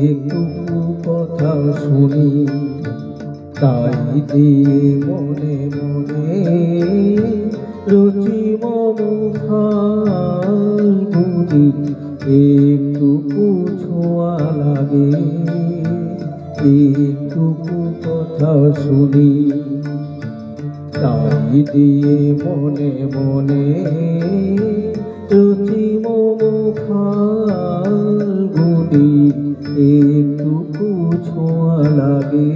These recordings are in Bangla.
একটুকু কথা শুনি, তাই দিয়ে মনে মনে রুচি মম ফাল্গুনি। একটুকু ছোঁয়া লাগে, একটুকু কথা শুনি, তাই দিয়ে মনে মনে রুচি মম ফাল্গুনি। একটুকু ছোঁয়া লাগে,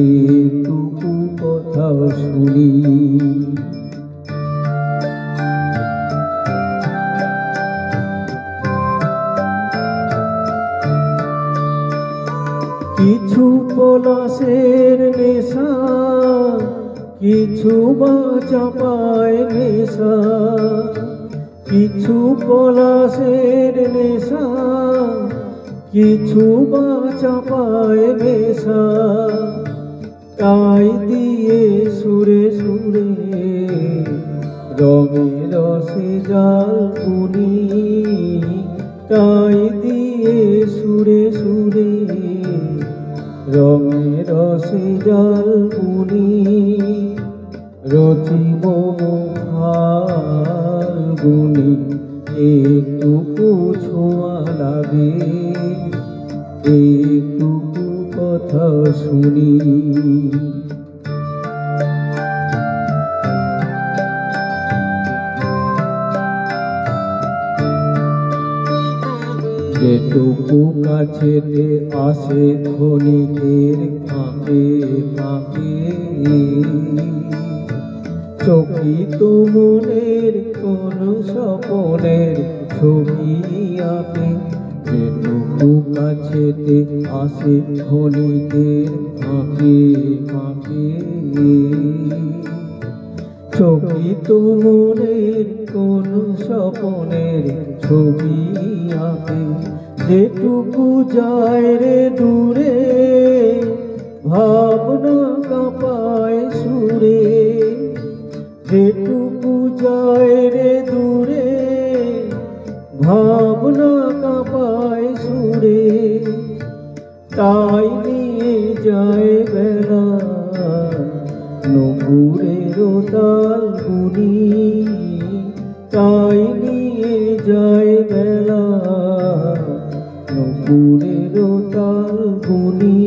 একটুকু কথা শুনি। কিছু পলাশের নেশা, কিছু বা চাপায় নেশা, কিছু পলাশের নেশা, কিছু বা চাপায় নেশা। তাই দিয়ে সুরে সুরে রঙে রসে জাল বুনি, তাই দিয়ে সুরে সুরে রঙে রসে জাল বুনি। রচি মম ফাল্গুনি, একটুকু ছোঁয়া লাগে, একটুকু কথা শুনি। যেটুকু কাছেতে আসে ক্ষণিকের ফাঁকে ফাঁকে, চকিত মনের কোন স্বপনের ছবি আঁকে। যেটুকু কাছেতে আসে ক্ষণিকের ফাঁকে ফাঁকে, চকিত মনের কোন স্বপনের ছবি আঁকে। যেটুকু যায় রে দূরে, ভাবনা কাঁপায় সুরে। যেটুকু যায় রে দূরে, ভাবনা কাঁপায় সুরে। তাই নিয়ে যায় বেলা নপুরের তাল বুনি, তাই নিয়ে যায় বেলা নপুরের তাল বুনি।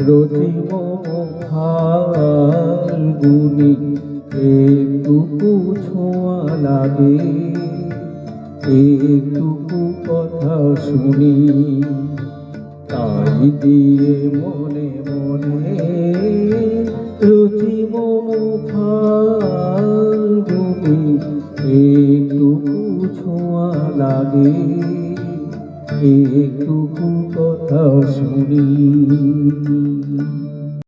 রচি মম ফাল্গুনি, একটুকু ছোঁয়া লাগে, একটুকু কথা শুনি, তাই দিয়ে মনে মনে রুচি মম ফাল্গুনি। একটুকু ছোঁয়া লাগে, একটুকু কথা শুনি।